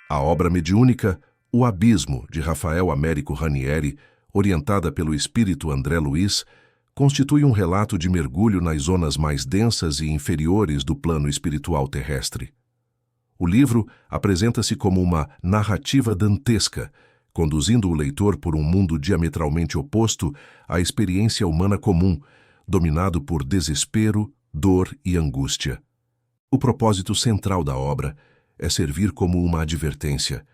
A obra mediúnica O Abismo, de Rafael Américo Ranieri, orientada pelo espírito André Luiz, constitui um relato de mergulho nas zonas mais densas e inferiores do plano espiritual terrestre. O livro apresenta-se como uma narrativa dantesca, conduzindo o leitor por um mundo diametralmente oposto à experiência humana comum, dominado por desespero, dor e angústia. O propósito central da obra é servir como uma advertência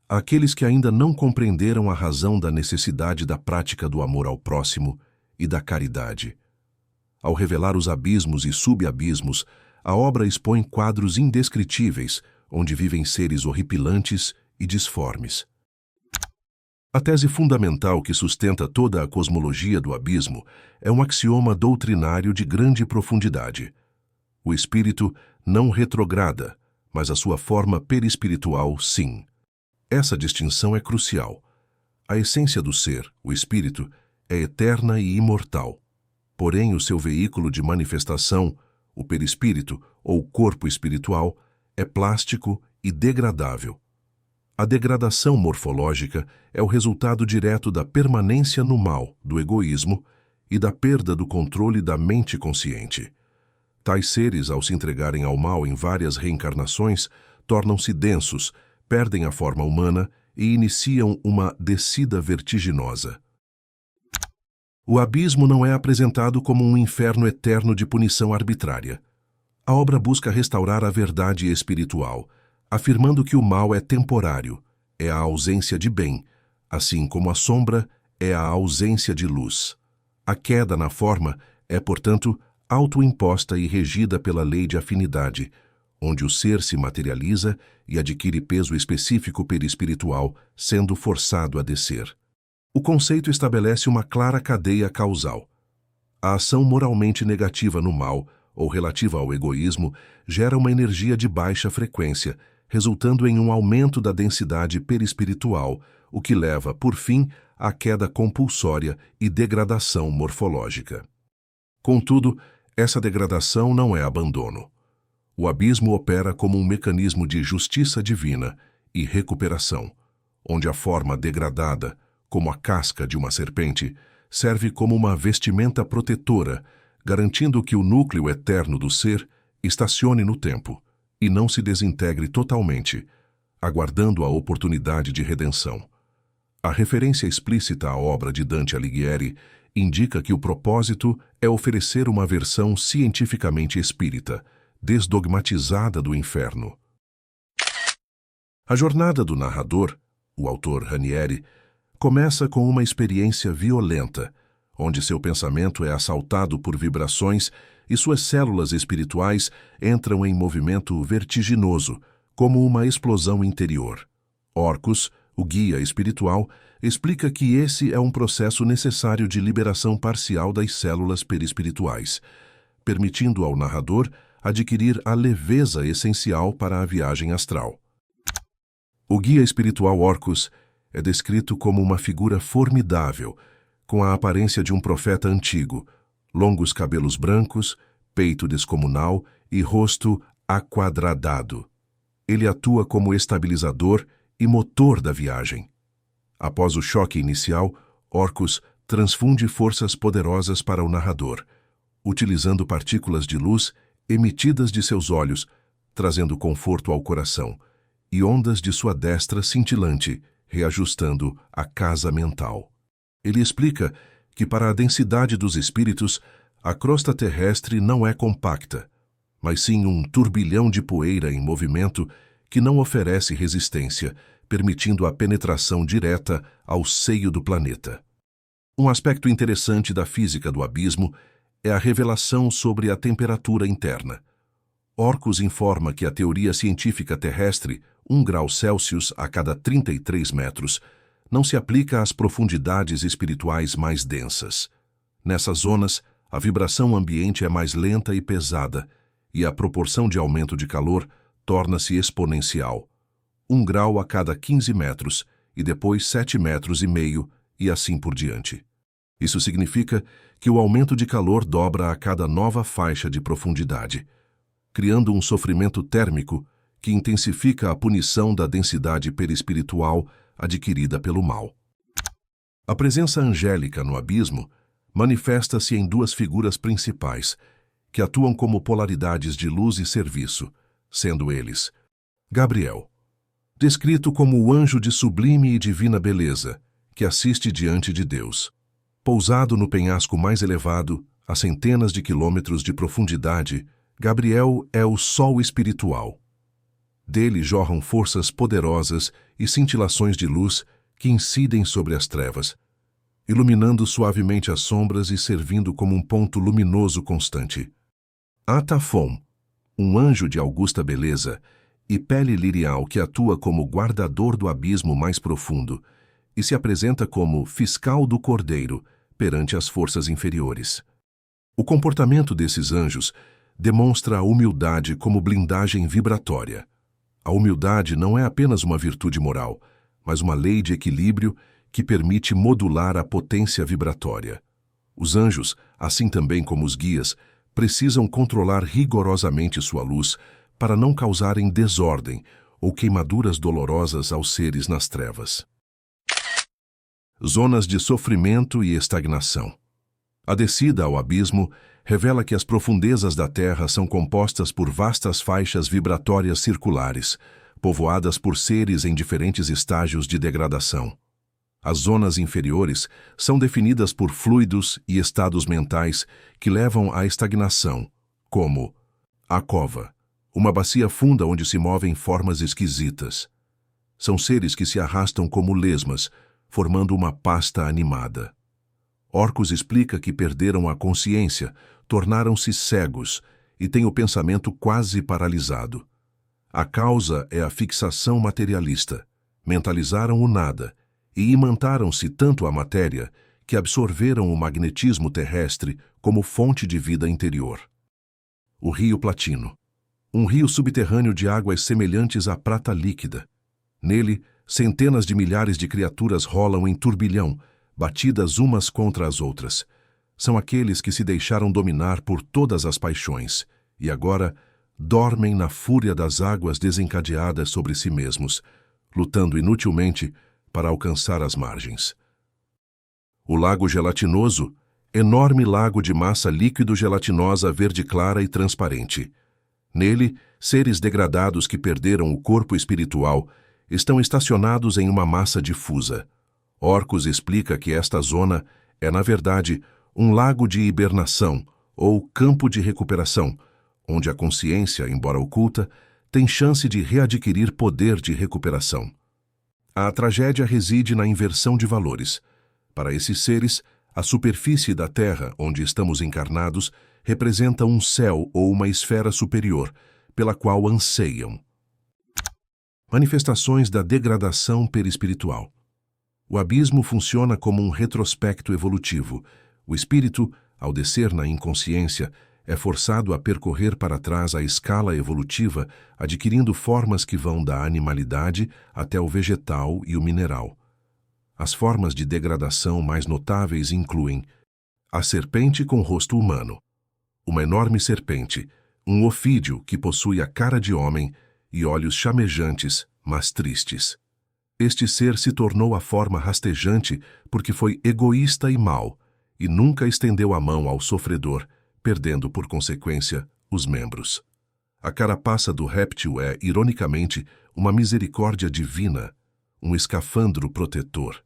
àqueles que ainda não compreenderam a razão da necessidade da prática do amor ao próximo e da caridade. Ao revelar os abismos e subabismos, a obra expõe quadros indescritíveis, onde vivem seres horripilantes e disformes. A tese fundamental que sustenta toda a cosmologia do abismo é um axioma doutrinário de grande profundidade. O espírito não retrograda, mas a sua forma perispiritual, sim. Essa distinção é crucial. A essência do ser, o espírito, é eterna e imortal. Porém, o seu veículo de manifestação, o perispírito ou corpo espiritual, é plástico e degradável. A degradação morfológica é o resultado direto da permanência no mal, do egoísmo, e da perda do controle da mente consciente. Tais seres, ao se entregarem ao mal em várias reencarnações, tornam-se densos, perdem a forma humana e iniciam uma descida vertiginosa. O abismo não é apresentado como um inferno eterno de punição arbitrária. A obra busca restaurar a verdade espiritual, afirmando que o mal é temporário, é a ausência de bem, assim como a sombra é a ausência de luz. A queda na forma é, portanto, autoimposta e regida pela lei de afinidade, onde o ser se materializa e adquire peso específico perispiritual, sendo forçado a descer. O conceito estabelece uma clara cadeia causal. A ação moralmente negativa no mal, ou relativa ao egoísmo, gera uma energia de baixa frequência, resultando em um aumento da densidade perispiritual, o que leva, por fim, à queda compulsória e degradação morfológica. Contudo, essa degradação não é abandono. O abismo opera como um mecanismo de justiça divina e recuperação, onde a forma degradada, como a casca de uma serpente, serve como uma vestimenta protetora, garantindo que o núcleo eterno do ser estacione no tempo e não se desintegre totalmente, aguardando a oportunidade de redenção. A referência explícita à obra de Dante Alighieri indica que o propósito é oferecer uma versão cientificamente espírita, desdogmatizada do inferno. A jornada do narrador, o autor Ranieri, começa com uma experiência violenta, onde seu pensamento é assaltado por vibrações e suas células espirituais entram em movimento vertiginoso, como uma explosão interior. Orcus, o guia espiritual, explica que esse é um processo necessário de liberação parcial das células perispirituais, permitindo ao narrador adquirir a leveza essencial para a viagem astral. O guia espiritual Orcus é descrito como uma figura formidável, com a aparência de um profeta antigo, longos cabelos brancos, peito descomunal e rosto aquadradado. Ele atua como estabilizador e motor da viagem. Após o choque inicial, Orcus transfunde forças poderosas para o narrador, utilizando partículas de luz emitidas de seus olhos, trazendo conforto ao coração, e ondas de sua destra cintilante, reajustando a casa mental. Ele explica que para a densidade dos espíritos, a crosta terrestre não é compacta, mas sim um turbilhão de poeira em movimento que não oferece resistência, permitindo a penetração direta ao seio do planeta. Um aspecto interessante da física do abismo é a revelação sobre a temperatura interna. Orcus informa que a teoria científica terrestre, 1 grau Celsius a cada 33 metros, não se aplica às profundidades espirituais mais densas. Nessas zonas, a vibração ambiente é mais lenta e pesada, e a proporção de aumento de calor torna-se exponencial. 1 grau a cada 15 metros, e depois 7,5 metros, e assim por diante. Isso significa que o aumento de calor dobra a cada nova faixa de profundidade, criando um sofrimento térmico que intensifica a punição da densidade perispiritual adquirida pelo mal. A presença angélica no abismo manifesta-se em duas figuras principais, que atuam como polaridades de luz e serviço, sendo eles Gabriel, descrito como o anjo de sublime e divina beleza, que assiste diante de Deus. Pousado no penhasco mais elevado, a centenas de quilômetros de profundidade, Gabriel é o sol espiritual. Dele jorram forças poderosas e cintilações de luz que incidem sobre as trevas, iluminando suavemente as sombras e servindo como um ponto luminoso constante. Atafom, um anjo de augusta beleza, e pele lirial que atua como guardador do abismo mais profundo e se apresenta como fiscal do cordeiro perante as forças inferiores. O comportamento desses anjos demonstra a humildade como blindagem vibratória. A humildade não é apenas uma virtude moral, mas uma lei de equilíbrio que permite modular a potência vibratória. Os anjos, assim também como os guias, precisam controlar rigorosamente sua luz para não causarem desordem ou queimaduras dolorosas aos seres nas trevas. Zonas de sofrimento e estagnação. A descida ao abismo revela que as profundezas da Terra são compostas por vastas faixas vibratórias circulares, povoadas por seres em diferentes estágios de degradação. As zonas inferiores são definidas por fluidos e estados mentais que levam à estagnação, como a cova, uma bacia funda onde se movem formas esquisitas. São seres que se arrastam como lesmas, formando uma pasta animada. Orcus explica que perderam a consciência, tornaram-se cegos e têm o pensamento quase paralisado. A causa é a fixação materialista. Mentalizaram o nada e imantaram-se tanto à matéria que absorveram o magnetismo terrestre como fonte de vida interior. O Rio Platino. Um rio subterrâneo de águas semelhantes à prata líquida. Nele, centenas de milhares de criaturas rolam em turbilhão, batidas umas contra as outras. São aqueles que se deixaram dominar por todas as paixões e agora dormem na fúria das águas desencadeadas sobre si mesmos, lutando inutilmente para alcançar as margens. O Lago Gelatinoso, enorme lago de massa líquido-gelatinosa verde clara e transparente. Nele, seres degradados que perderam o corpo espiritual estão estacionados em uma massa difusa. Orcus explica que esta zona é, na verdade, um lago de hibernação ou campo de recuperação, onde a consciência, embora oculta, tem chance de readquirir poder de recuperação. A tragédia reside na inversão de valores. Para esses seres, a superfície da Terra, onde estamos encarnados, representa um céu ou uma esfera superior, pela qual anseiam. Manifestações da degradação perispiritual. O abismo funciona como um retrospecto evolutivo. O espírito, ao descer na inconsciência, é forçado a percorrer para trás a escala evolutiva, adquirindo formas que vão da animalidade até o vegetal e o mineral. As formas de degradação mais notáveis incluem a serpente com rosto humano, uma enorme serpente, um ofídio que possui a cara de homem e olhos chamejantes, mas tristes. Este ser se tornou a forma rastejante porque foi egoísta e mau, e nunca estendeu a mão ao sofredor, perdendo por consequência os membros. A carapaça do réptil é, ironicamente, uma misericórdia divina, um escafandro protetor.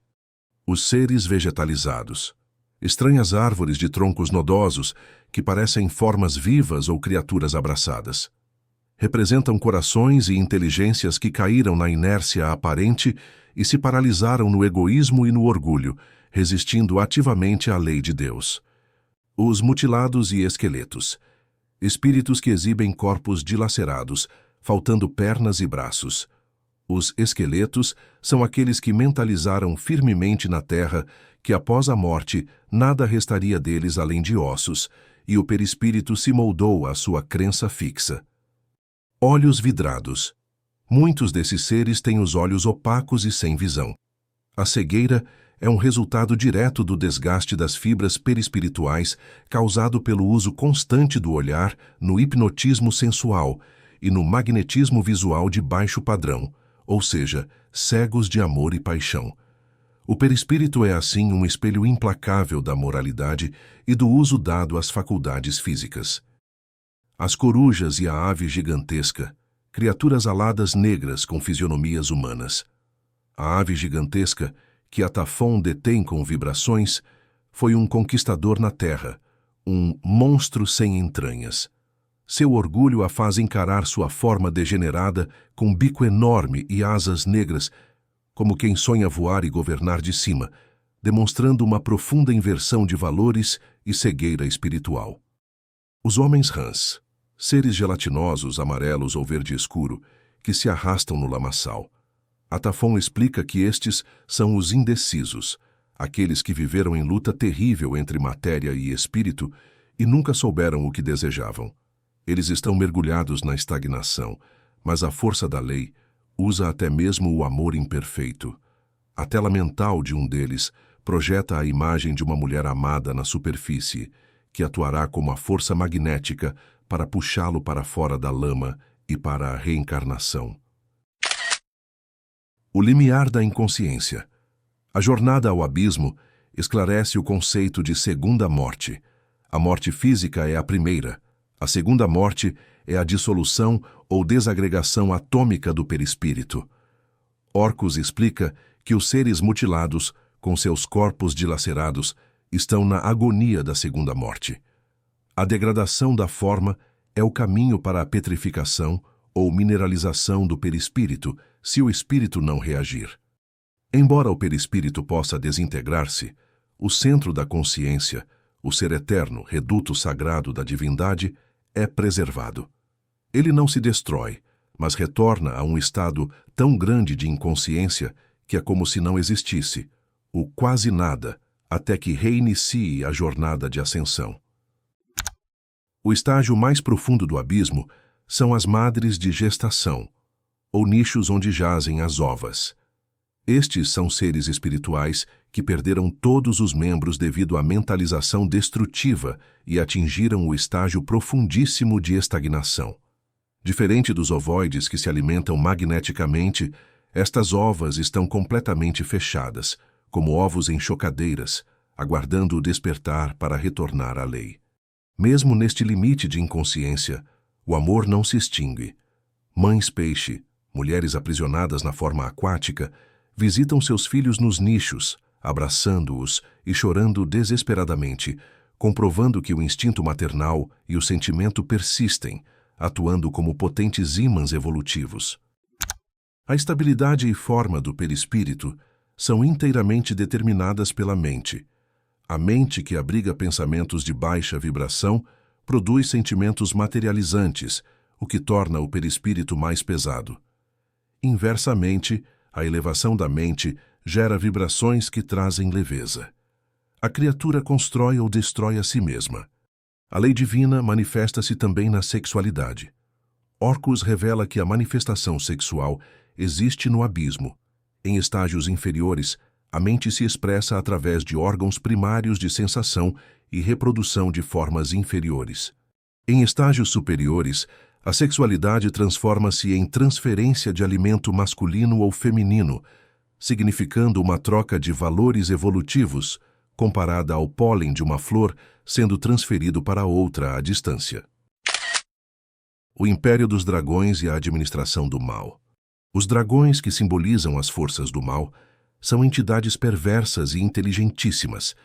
Os seres vegetalizados. Estranhas árvores de troncos nodosos que parecem formas vivas ou criaturas abraçadas. Representam corações e inteligências que caíram na inércia aparente e se paralisaram no egoísmo e no orgulho, resistindo ativamente à lei de Deus. Os mutilados e esqueletos. Espíritos que exibem corpos dilacerados, faltando pernas e braços. Os esqueletos são aqueles que mentalizaram firmemente na terra que após a morte nada restaria deles além de ossos, e o perispírito se moldou à sua crença fixa. Olhos vidrados. Muitos desses seres têm os olhos opacos e sem visão. A cegueira é um resultado direto do desgaste das fibras perispirituais causado pelo uso constante do olhar no hipnotismo sensual e no magnetismo visual de baixo padrão, ou seja, cegos de amor e paixão. O perispírito é assim um espelho implacável da moralidade e do uso dado às faculdades físicas. As corujas e a ave gigantesca, criaturas aladas negras com fisionomias humanas. A ave gigantesca, que Atafon detém com vibrações, foi um conquistador na terra, um monstro sem entranhas. Seu orgulho a faz encarar sua forma degenerada com bico enorme e asas negras, como quem sonha voar e governar de cima, demonstrando uma profunda inversão de valores e cegueira espiritual. Os homens rãs, seres gelatinosos, amarelos ou verde escuro, que se arrastam no lamaçal. Atafon explica que estes são os indecisos, aqueles que viveram em luta terrível entre matéria e espírito e nunca souberam o que desejavam. Eles estão mergulhados na estagnação, mas a força da lei usa até mesmo o amor imperfeito. A tela mental de um deles projeta a imagem de uma mulher amada na superfície, que atuará como a força magnética para puxá-lo para fora da lama e para a reencarnação. O limiar da inconsciência. A jornada ao abismo esclarece o conceito de segunda morte. A morte física é a primeira. A segunda morte é a dissolução ou desagregação atômica do perispírito. Orcus explica que os seres mutilados, com seus corpos dilacerados, estão na agonia da segunda morte. A degradação da forma é o caminho para a petrificação ou mineralização do perispírito, se o espírito não reagir. Embora o perispírito possa desintegrar-se, o centro da consciência, o ser eterno, reduto sagrado da divindade, é preservado. Ele não se destrói, mas retorna a um estado tão grande de inconsciência que é como se não existisse, o quase nada, até que reinicie a jornada de ascensão. O estágio mais profundo do abismo são as madres de gestação, ou nichos onde jazem as ovas. Estes são seres espirituais que perderam todos os membros devido à mentalização destrutiva e atingiram o estágio profundíssimo de estagnação. Diferente dos ovoides que se alimentam magneticamente, estas ovas estão completamente fechadas, como ovos em chocadeiras, aguardando o despertar para retornar à lei. Mesmo neste limite de inconsciência, o amor não se extingue. Mães peixe, mulheres aprisionadas na forma aquática, visitam seus filhos nos nichos, abraçando-os e chorando desesperadamente, comprovando que o instinto maternal e o sentimento persistem, atuando como potentes ímãs evolutivos. A estabilidade e forma do perispírito são inteiramente determinadas pela mente. A mente que abriga pensamentos de baixa vibração produz sentimentos materializantes, o que torna o perispírito mais pesado. Inversamente, a elevação da mente gera vibrações que trazem leveza. A criatura constrói ou destrói a si mesma. A lei divina manifesta-se também na sexualidade. Orcus revela que a manifestação sexual existe no abismo. Em estágios inferiores, a mente se expressa através de órgãos primários de sensação e reprodução de formas inferiores. Em estágios superiores, a sexualidade transforma-se em transferência de alimento masculino ou feminino, significando uma troca de valores evolutivos, comparada ao pólen de uma flor sendo transferido para outra à distância. O Império dos Dragões e a administração do mal. Os dragões, que simbolizam as forças do mal, são entidades perversas e inteligentíssimas,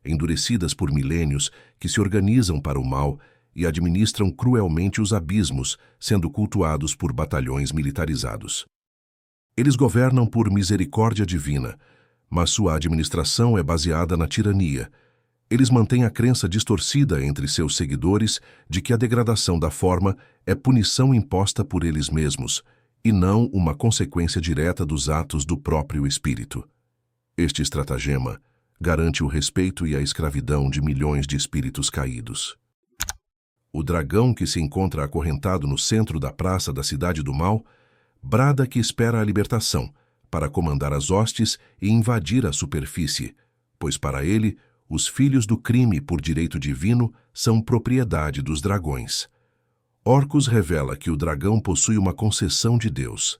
endurecidas por milênios, que se organizam para o mal e administram cruelmente os abismos, sendo cultuados por batalhões militarizados. Eles governam por misericórdia divina, mas sua administração é baseada na tirania. Eles mantêm a crença distorcida entre seus seguidores de que a degradação da forma é punição imposta por eles mesmos, e não uma consequência direta dos atos do próprio espírito. Este estratagema garante o respeito e a escravidão de milhões de espíritos caídos. O dragão, que se encontra acorrentado no centro da praça da Cidade do Mal, brada que espera a libertação, para comandar as hostes e invadir a superfície, pois para ele, os filhos do crime por direito divino são propriedade dos dragões. Orcus revela que o dragão possui uma concessão de Deus.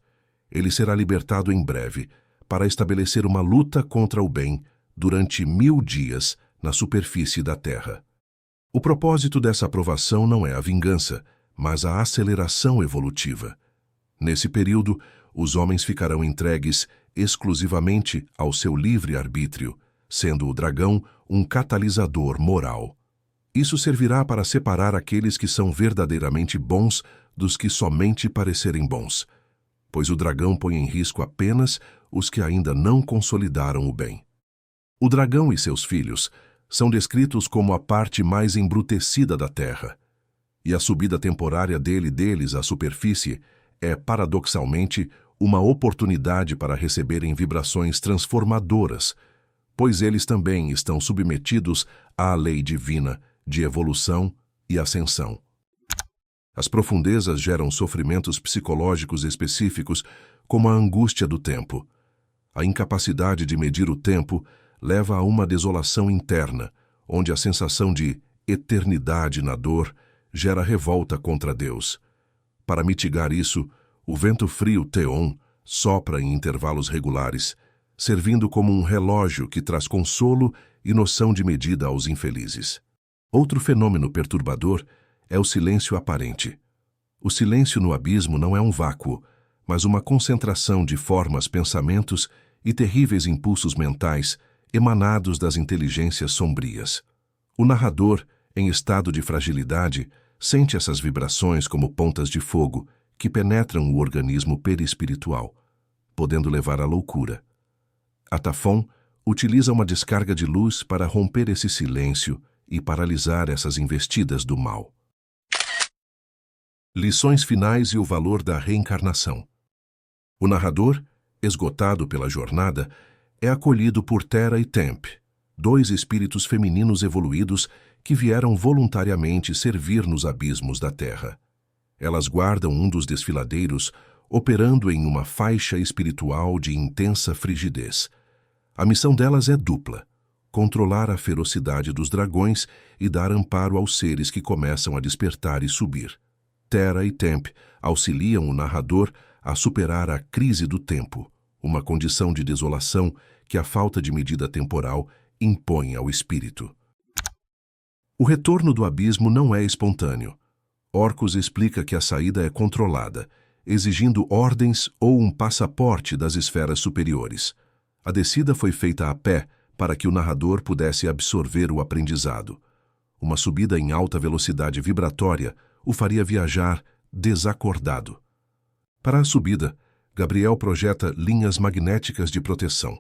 Ele será libertado em breve para estabelecer uma luta contra o bem durante 1000 dias na superfície da Terra. O propósito dessa aprovação não é a vingança, mas a aceleração evolutiva. Nesse período, os homens ficarão entregues exclusivamente ao seu livre-arbítrio, sendo o dragão um catalisador moral. Isso servirá para separar aqueles que são verdadeiramente bons dos que somente parecerem bons, pois o dragão põe em risco apenas os que ainda não consolidaram o bem. O dragão e seus filhos são descritos como a parte mais embrutecida da terra, e a subida temporária deles à superfície é, paradoxalmente, uma oportunidade para receberem vibrações transformadoras, pois eles também estão submetidos à lei divina de evolução e ascensão. As profundezas geram sofrimentos psicológicos específicos, como a angústia do tempo. A incapacidade de medir o tempo leva a uma desolação interna, onde a sensação de eternidade na dor gera revolta contra Deus. Para mitigar isso, o vento frio Teon sopra em intervalos regulares, servindo como um relógio que traz consolo e noção de medida aos infelizes. Outro fenômeno perturbador é o silêncio aparente. O silêncio no abismo não é um vácuo, mas uma concentração de formas, pensamentos e terríveis impulsos mentais emanados das inteligências sombrias. O narrador, em estado de fragilidade, sente essas vibrações como pontas de fogo que penetram o organismo perispiritual, podendo levar à loucura. Atafon utiliza uma descarga de luz para romper esse silêncio e paralisar essas investidas do mal. Lições finais e o valor da reencarnação. O narrador, esgotado pela jornada, é acolhido por Terra e Temp, 2 espíritos femininos evoluídos que vieram voluntariamente servir nos abismos da Terra. Elas guardam um dos desfiladeiros, operando em uma faixa espiritual de intensa frigidez. A missão delas é dupla: controlar a ferocidade dos dragões e dar amparo aos seres que começam a despertar e subir. Terra e Temp auxiliam o narrador a superar a crise do tempo, uma condição de desolação que a falta de medida temporal impõe ao espírito. O retorno do abismo não é espontâneo. Orcus explica que a saída é controlada, exigindo ordens ou um passaporte das esferas superiores. A descida foi feita a pé para que o narrador pudesse absorver o aprendizado. Uma subida em alta velocidade vibratória o faria viajar desacordado. Para a subida, Gabriel projeta linhas magnéticas de proteção,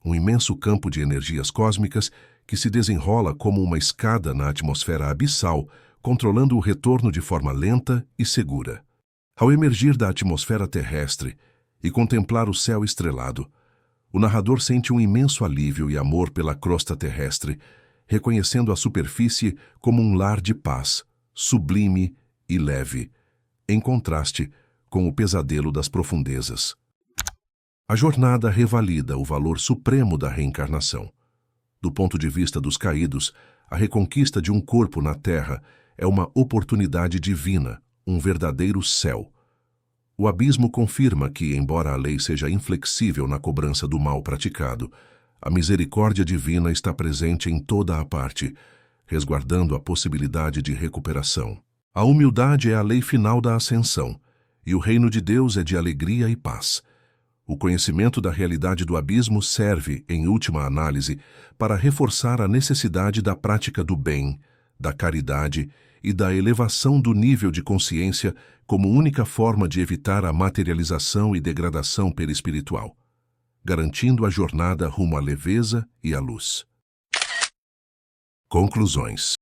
um imenso campo de energias cósmicas que se desenrola como uma escada na atmosfera abissal, controlando o retorno de forma lenta e segura. Ao emergir da atmosfera terrestre e contemplar o céu estrelado, o narrador sente um imenso alívio e amor pela crosta terrestre, reconhecendo a superfície como um lar de paz, sublime e leve, em contraste com o pesadelo das profundezas. A jornada revalida o valor supremo da reencarnação. Do ponto de vista dos caídos, a reconquista de um corpo na Terra é uma oportunidade divina, um verdadeiro céu. O abismo confirma que, embora a lei seja inflexível na cobrança do mal praticado, a misericórdia divina está presente em toda a parte, resguardando a possibilidade de recuperação. A humildade é a lei final da ascensão, e o reino de Deus é de alegria e paz. O conhecimento da realidade do abismo serve, em última análise, para reforçar a necessidade da prática do bem, da caridade e da elevação do nível de consciência como única forma de evitar a materialização e degradação perispiritual, garantindo a jornada rumo à leveza e à luz. Conclusões.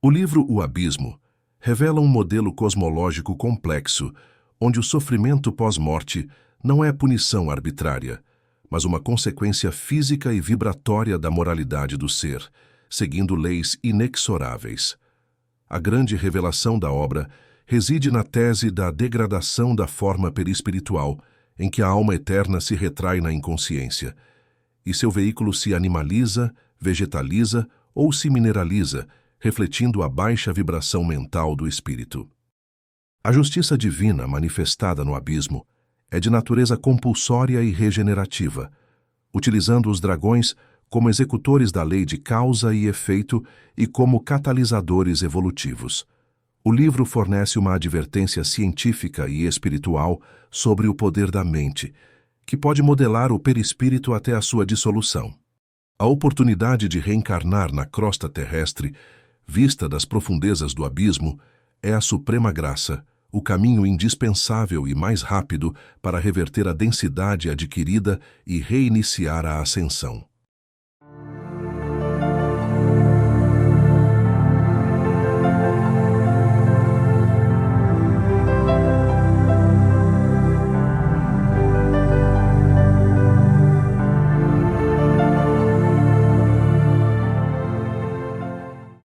O livro O Abismo revela um modelo cosmológico complexo, onde o sofrimento pós-morte não é punição arbitrária, mas uma consequência física e vibratória da moralidade do ser, seguindo leis inexoráveis. A grande revelação da obra reside na tese da degradação da forma perispiritual, em que a alma eterna se retrai na inconsciência, e seu veículo se animaliza, vegetaliza ou se mineraliza, refletindo a baixa vibração mental do espírito. A justiça divina manifestada no abismo é de natureza compulsória e regenerativa, utilizando os dragões como executores da lei de causa e efeito e como catalisadores evolutivos. O livro fornece uma advertência científica e espiritual sobre o poder da mente, que pode modelar o perispírito até a sua dissolução. A oportunidade de reencarnar na crosta terrestre, vista das profundezas do abismo, é a suprema graça, o caminho indispensável e mais rápido para reverter a densidade adquirida e reiniciar a ascensão.